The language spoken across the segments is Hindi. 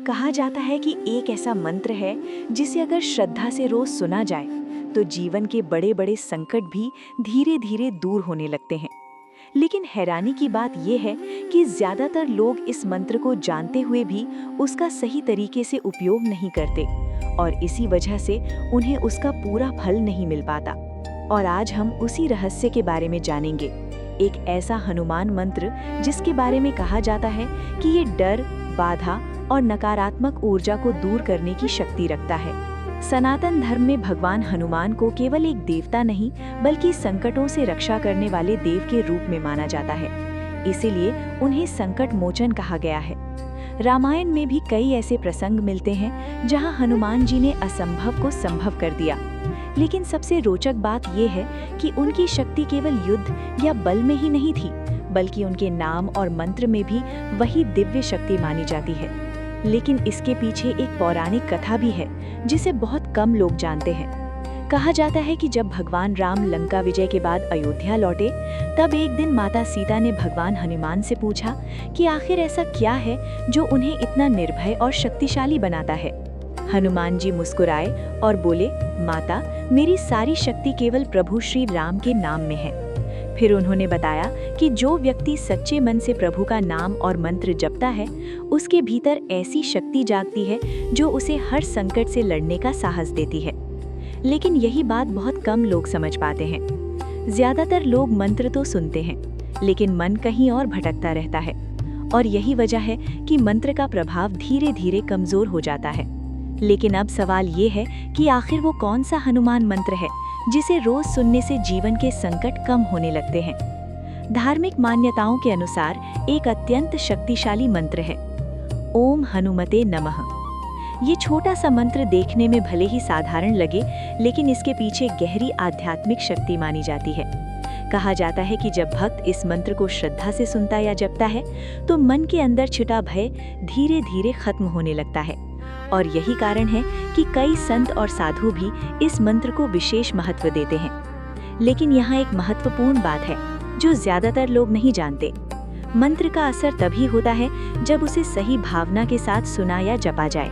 कहा जाता है कि एक ऐसा मंत्र है जिसे अगर श्रद्धा से रोज सुना जाए तो जीवन के बड़े बड़े संकट भी धीरे धीरे दूर होने लगते हैं। लेकिन हैरानी की बात यह है कि ज्यादातर लोग इस मंत्र को जानते हुए भी उसका सही तरीके से उपयोग नहीं करते और इसी वजह से उन्हें उसका पूरा फल नहीं मिल पाता। और आज हम उसी रहस्य के बारे में जानेंगे, एक ऐसा हनुमान मंत्र जिसके बारे में कहा जाता है कि ये डर, बाधा और नकारात्मक ऊर्जा को दूर करने की शक्ति रखता है। सनातन धर्म में भगवान हनुमान को केवल एक देवता नहीं बल्कि संकटों से रक्षा करने वाले देव के रूप में माना जाता है, इसीलिए उन्हें संकट मोचन कहा गया है। रामायण में भी कई ऐसे प्रसंग मिलते हैं जहां हनुमान जी ने असंभव को संभव कर दिया। लेकिन सबसे रोचक बात यह है कि उनकी शक्ति केवल युद्ध या बल में ही नहीं थी, बल्कि उनके नाम और मंत्र में भी वही दिव्य शक्ति मानी जाती है। लेकिन इसके पीछे एक पौराणिक कथा भी है जिसे बहुत कम लोग जानते हैं। कहा जाता है कि जब भगवान राम लंका विजय के बाद अयोध्या लौटे, तब एक दिन माता सीता ने भगवान हनुमान से पूछा कि आखिर ऐसा क्या है जो उन्हें इतना निर्भय और शक्तिशाली बनाता है। हनुमान जी मुस्कुराए और बोले, माता, मेरी सारी शक्ति केवल प्रभु श्री राम के नाम में है। फिर उन्होंने बताया कि जो व्यक्ति सच्चे मन से प्रभु का नाम और मंत्र जपता है, उसके भीतर ऐसी शक्ति जागती है जो उसे हर संकट से लड़ने का साहस देती है। लेकिन यही बात बहुत कम लोग समझ पाते हैं। ज्यादातर लोग मंत्र तो सुनते हैं, लेकिन मन कहीं और भटकता रहता है। और यही वजह है कि मंत्र का प्रभाव धीरे धीरे कमजोर हो जाता है। लेकिन अब सवाल ये है कि आखिर वो कौन सा हनुमान मंत्र है जिसे रोज सुनने से जीवन के संकट कम होने लगते हैं। धार्मिक मान्यताओं के अनुसार एक अत्यंत शक्तिशाली मंत्र है, ओम हनुमते नमः। ये छोटा सा मंत्र देखने में भले ही साधारण लगे, लेकिन इसके पीछे गहरी आध्यात्मिक शक्ति मानी जाती है। कहा जाता है कि जब भक्त इस मंत्र को श्रद्धा से सुनता या जपता है तो मन के अंदर छिपा भय धीरे धीरे खत्म होने लगता है। और यही कारण है कि कई संत और साधु भी इस मंत्र को विशेष महत्व देते हैं। लेकिन यहाँ एक महत्वपूर्ण बात है जो ज्यादातर लोग नहीं जानते। मंत्र का असर तभी होता है जब उसे सही भावना के साथ सुना या जपा जाए।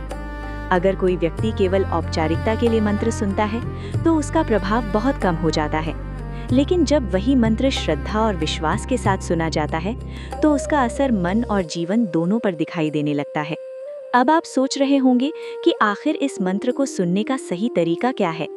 अगर कोई व्यक्ति केवल औपचारिकता के लिए मंत्र सुनता है तो उसका प्रभाव बहुत कम हो जाता है। लेकिन जब वही मंत्र श्रद्धा और विश्वास के साथ सुना जाता है तो उसका असर मन और जीवन दोनों पर दिखाई देने लगता है। अब आप सोच रहे होंगे कि आखिर इस मंत्र को सुनने का सही तरीका क्या है।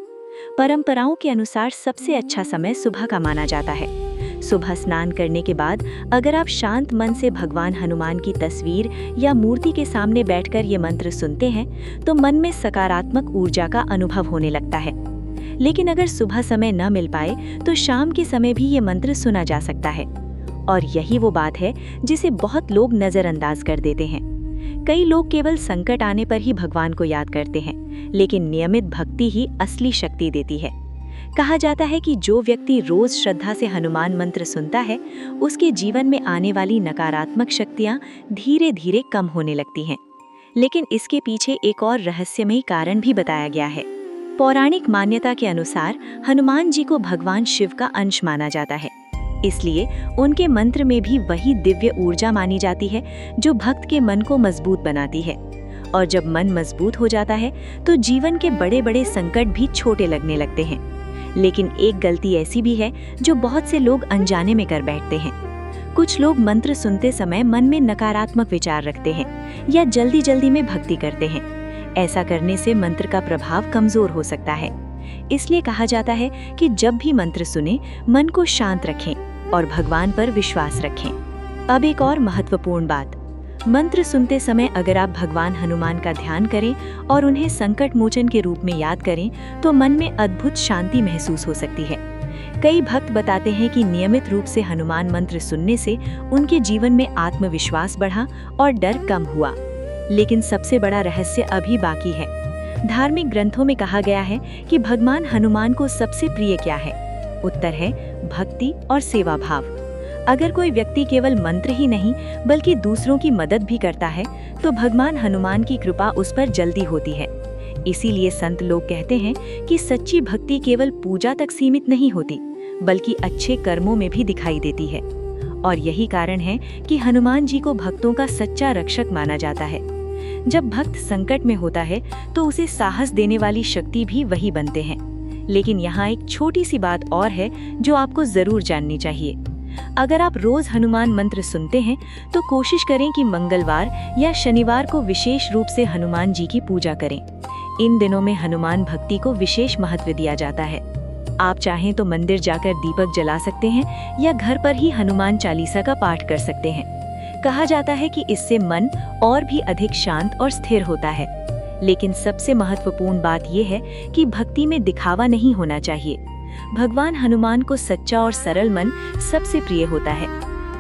परंपराओं के अनुसार सबसे अच्छा समय सुबह का माना जाता है। सुबह स्नान करने के बाद अगर आप शांत मन से भगवान हनुमान की तस्वीर या मूर्ति के सामने बैठकर ये मंत्र सुनते हैं तो मन में सकारात्मक ऊर्जा का अनुभव होने लगता है। लेकिन अगर सुबह समय न मिल पाए तो शाम के समय भी ये मंत्र सुना जा सकता है। और यही वो बात है जिसे बहुत लोग नजरअंदाज कर देते हैं। कई लोग केवल संकट आने पर ही भगवान को याद करते हैं, लेकिन नियमित भक्ति ही असली शक्ति देती है। कहा जाता है कि जो व्यक्ति रोज श्रद्धा से हनुमान मंत्र सुनता है, उसके जीवन में आने वाली नकारात्मक शक्तियां धीरे धीरे कम होने लगती हैं। लेकिन इसके पीछे एक और रहस्यमयी कारण भी बताया गया है। पौराणिक मान्यता के अनुसार हनुमान जी को भगवान शिव का अंश माना जाता है, इसलिए उनके मंत्र में भी वही दिव्य ऊर्जा मानी जाती है जो भक्त के मन को मजबूत बनाती है। और जब मन मजबूत हो जाता है तो जीवन के बड़े बड़े संकट भी छोटे लगने लगते हैं। लेकिन एक गलती ऐसी भी है जो बहुत से लोग अनजाने में कर बैठते हैं। कुछ लोग मंत्र सुनते समय मन में नकारात्मक विचार रखते हैं या जल्दी जल्दी में भक्ति करते हैं। ऐसा करने से मंत्र का प्रभाव कमजोर हो सकता है। इसलिए कहा जाता है कि जब भी मंत्र सुने, मन को शांत रखें और भगवान पर विश्वास रखें। अब एक और महत्वपूर्ण बात, मंत्र सुनते समय अगर आप भगवान हनुमान का ध्यान करें और उन्हें संकट मोचन के रूप में याद करें तो मन में अद्भुत शांति महसूस हो सकती है। कई भक्त बताते हैं कि नियमित रूप से हनुमान मंत्र सुनने से उनके जीवन में आत्मविश्वास बढ़ा और डर कम हुआ। लेकिन सबसे बड़ा रहस्य अभी बाकी है। धार्मिक ग्रंथों में कहा गया है कि भगवान हनुमान को सबसे प्रिय क्या है? उत्तर है भक्ति और सेवा भाव। अगर कोई व्यक्ति केवल मंत्र ही नहीं बल्कि दूसरों की मदद भी करता है तो भगवान हनुमान की कृपा उस पर जल्दी होती है। इसीलिए संत लोग कहते हैं कि सच्ची भक्ति केवल पूजा तक सीमित नहीं होती बल्कि अच्छे कर्मों में भी दिखाई देती है। और यही कारण है कि हनुमान जी को भक्तों का सच्चा रक्षक माना जाता है। जब भक्त संकट में होता है तो उसे साहस देने वाली शक्ति भी वही बनते हैं। लेकिन यहाँ एक छोटी सी बात और है जो आपको जरूर जाननी चाहिए। अगर आप रोज हनुमान मंत्र सुनते हैं तो कोशिश करें कि मंगलवार या शनिवार को विशेष रूप से हनुमान जी की पूजा करें। इन दिनों में हनुमान भक्ति को विशेष महत्व दिया जाता है। आप चाहें तो मंदिर जाकर दीपक जला सकते हैं या घर पर ही हनुमान चालीसा का पाठ कर सकते हैं। कहा जाता है कि इससे मन और भी अधिक शांत और स्थिर होता है। लेकिन सबसे महत्वपूर्ण बात यह है कि भक्ति में दिखावा नहीं होना चाहिए। भगवान हनुमान को सच्चा और सरल मन सबसे प्रिय होता है,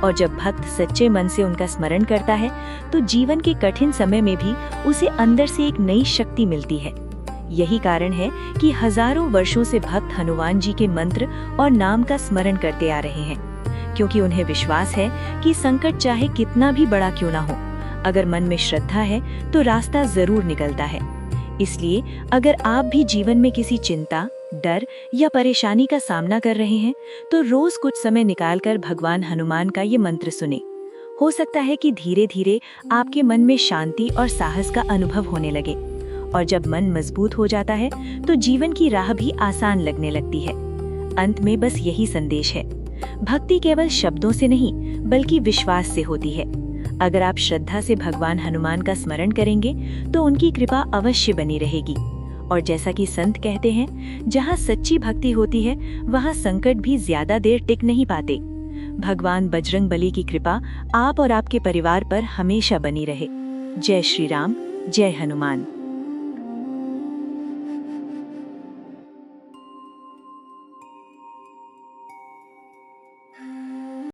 और जब भक्त सच्चे मन से उनका स्मरण करता है तो जीवन के कठिन समय में भी उसे अंदर से एक नई शक्ति मिलती है। यही कारण है कि हजारों वर्षों से भक्त हनुमान जी के मंत्र और नाम का स्मरण करते आ रहे हैं, क्योंकि उन्हें विश्वास है कि संकट चाहे कितना भी बड़ा क्यों ना हो, अगर मन में श्रद्धा है तो रास्ता जरूर निकलता है। इसलिए अगर आप भी जीवन में किसी चिंता, डर या परेशानी का सामना कर रहे हैं तो रोज कुछ समय निकालकर भगवान हनुमान का ये मंत्र सुने। हो सकता है कि धीरे धीरे आपके मन में शांति और साहस का अनुभव होने लगे, और जब मन मजबूत हो जाता है तो जीवन की राह भी आसान लगने लगती है। अंत में बस यही संदेश है, भक्ति केवल शब्दों से नहीं बल्कि विश्वास से होती है। अगर आप श्रद्धा से भगवान हनुमान का स्मरण करेंगे तो उनकी कृपा अवश्य बनी रहेगी। और जैसा कि संत कहते हैं, जहाँ सच्ची भक्ति होती है वहाँ संकट भी ज्यादा देर टिक नहीं पाते। भगवान बजरंगबली की कृपा आप और आपके परिवार पर हमेशा बनी रहे। जय श्री राम, जय हनुमान।